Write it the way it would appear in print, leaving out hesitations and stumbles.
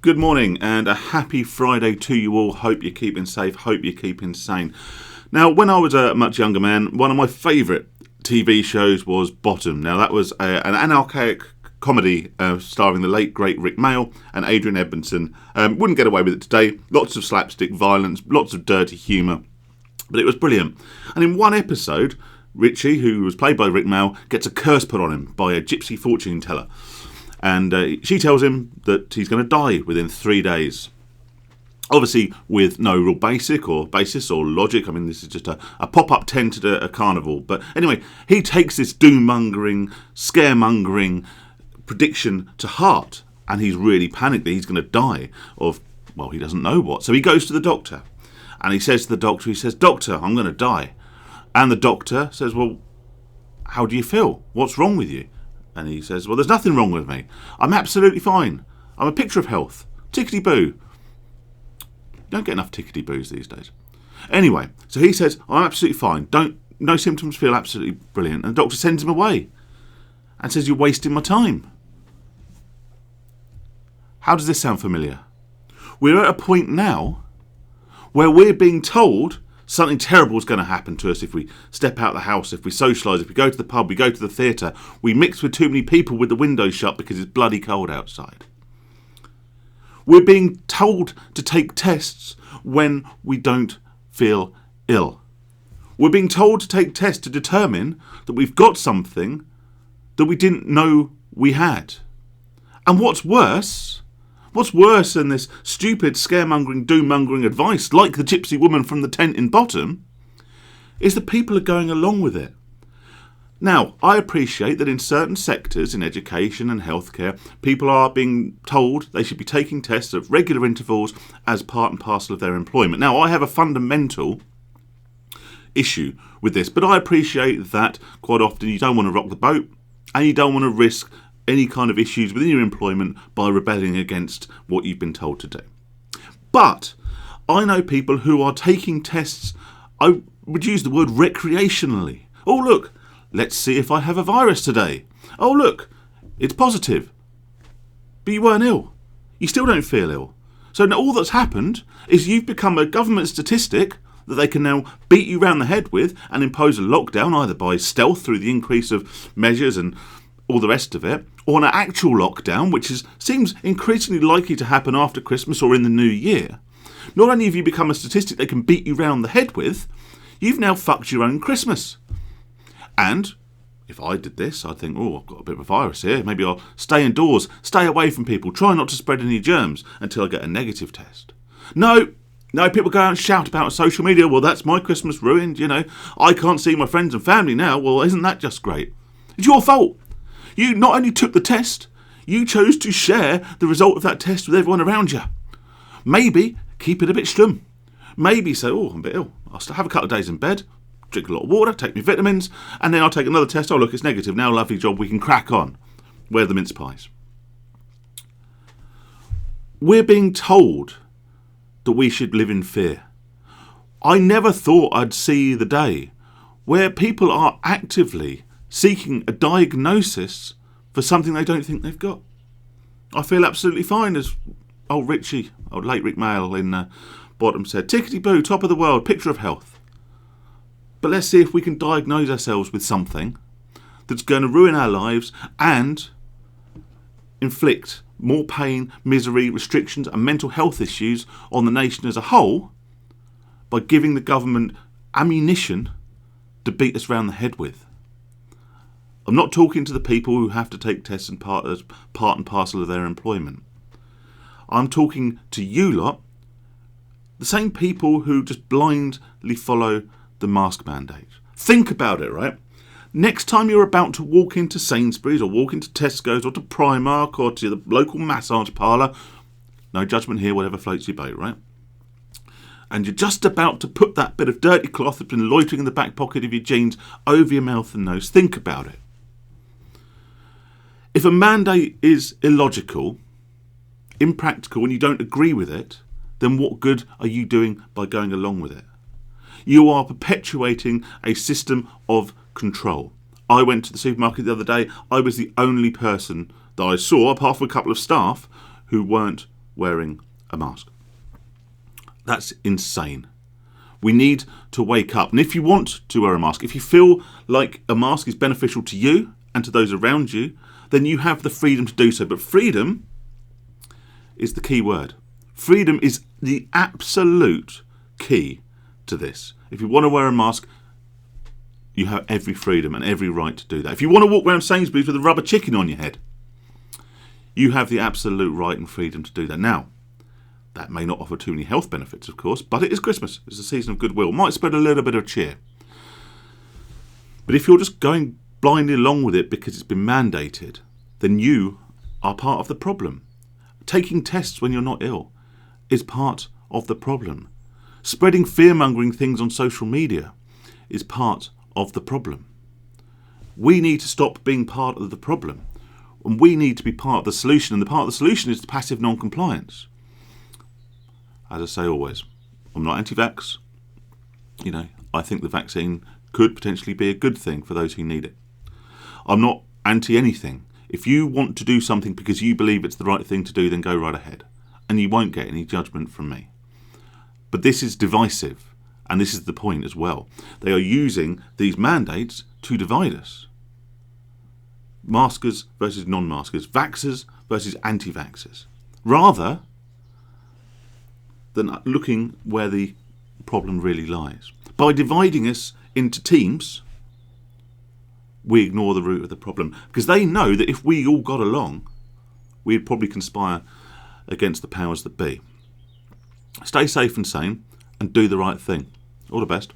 Good morning and a happy Friday to you all. Hope you're keeping safe, hope you're keeping sane. Now, when I was a much younger man, one of my favourite TV shows was Bottom. Now, that was an anarchic comedy starring the late, great Rick Mayall and Adrian Edmondson. Wouldn't get away with it today. Lots of slapstick violence, lots of dirty humour, but it was brilliant. And in one episode, Richie, who was played by Rick Mayall, gets a curse put on him by a gypsy fortune teller. And she tells him that he's going to die within 3 days. Obviously, with no real basis or logic. I mean, this is just a pop-up tent at a carnival. But anyway, he takes this doom-mongering, scare-mongering prediction to heart. And he's really panicked that he's going to die of, well, he doesn't know what. So he goes to the doctor. And he says to the doctor, "Doctor, I'm going to die." And the doctor says, "Well, how do you feel? What's wrong with you?" And he says, "Well, there's nothing wrong with me. I'm absolutely fine. I'm a picture of health. Tickety-boo." Don't get enough tickety-boos these days. Anyway, so he says, "I'm absolutely fine. No symptoms, feel absolutely brilliant." And the doctor sends him away and says, "You're wasting my time." How does this sound familiar? We're at a point now where we're being told something terrible is going to happen to us if we step out of the house, if we socialise, if we go to the pub, we go to the theatre, we mix with too many people with the windows shut because it's bloody cold outside. We're being told to take tests when we don't feel ill. We're being told to take tests to determine that we've got something that we didn't know we had. And what's worse than this stupid, scaremongering, doom-mongering advice, like the gypsy woman from the tent in Bottom, is that people are going along with it. Now, I appreciate that in certain sectors, in education and healthcare, people are being told they should be taking tests at regular intervals as part and parcel of their employment. Now, I have a fundamental issue with this, but I appreciate that quite often you don't want to rock the boat and you don't want to risk any kind of issues within your employment by rebelling against what you've been told to do. But I know people who are taking tests, I would use the word recreationally. Oh, look, let's see if I have a virus today. Oh, look, it's positive. But you weren't ill. You still don't feel ill. So now all that's happened is you've become a government statistic that they can now beat you round the head with and impose a lockdown, either by stealth through the increase of measures and all the rest of it, or an actual lockdown, which seems increasingly likely to happen after Christmas or in the new year. Not only have you become a statistic they can beat you round the head with, you've now fucked your own Christmas. And if I did this, I'd think, oh, I've got a bit of a virus here. Maybe I'll stay indoors, stay away from people, try not to spread any germs until I get a negative test. No, people go out and shout about on social media, well, that's my Christmas ruined, I can't see my friends and family now. Well, isn't that just great? It's your fault. You not only took the test, you chose to share the result of that test with everyone around you. Maybe keep it a bit strum. Maybe say, oh, I'm a bit ill. I'll have a couple of days in bed, drink a lot of water, take my vitamins, and then I'll take another test. Oh, look, it's negative. Now, lovely job, we can crack on. Where are the mince pies? We're being told that we should live in fear. I never thought I'd see the day where people are actively seeking a diagnosis for something they don't think they've got. I feel absolutely fine, as old Richie, late Rick Mayall in Bottom said, tickety-boo, top of the world, picture of health. But let's see if we can diagnose ourselves with something that's going to ruin our lives and inflict more pain, misery, restrictions and mental health issues on the nation as a whole by giving the government ammunition to beat us round the head with. I'm not talking to the people who have to take tests as part and parcel of their employment. I'm talking to you lot, the same people who just blindly follow the mask mandate. Think about it, right? Next time you're about to walk into Sainsbury's or walk into Tesco's or to Primark or to the local massage parlour, no judgment here, whatever floats your boat, right? And you're just about to put that bit of dirty cloth that's been loitering in the back pocket of your jeans over your mouth and nose. Think about it. If a mandate is illogical, impractical, and you don't agree with it, then what good are you doing by going along with it? You are perpetuating a system of control. I went to the supermarket the other day. I was the only person that I saw, apart from a couple of staff, who weren't wearing a mask. That's insane. We need to wake up. And if you want to wear a mask, if you feel like a mask is beneficial to you and to those around you, then you have the freedom to do so. But freedom is the key word. Freedom is the absolute key to this. If you want to wear a mask, you have every freedom and every right to do that. If you want to walk around Sainsbury's with a rubber chicken on your head, you have the absolute right and freedom to do that. Now, that may not offer too many health benefits, of course, but it is Christmas. It's a season of goodwill. Might spread a little bit of cheer. But if you're just going blindly along with it because it's been mandated, then you are part of the problem. Taking tests when you're not ill is part of the problem. Spreading fear-mongering things on social media is part of the problem. We need to stop being part of the problem, and we need to be part of the solution, and the part of the solution is the passive non-compliance. As I say always, I'm not anti-vax. I think the vaccine could potentially be a good thing for those who need it. I'm not anti-anything. If you want to do something because you believe it's the right thing to do, then go right ahead. And you won't get any judgment from me. But this is divisive, and this is the point as well. They are using these mandates to divide us. Maskers versus non-maskers, vaxxers versus anti-vaxxers. Rather than looking where the problem really lies. By dividing us into teams, we ignore the root of the problem. Because they know that if we all got along, we'd probably conspire against the powers that be. Stay safe and sane, and do the right thing. All the best.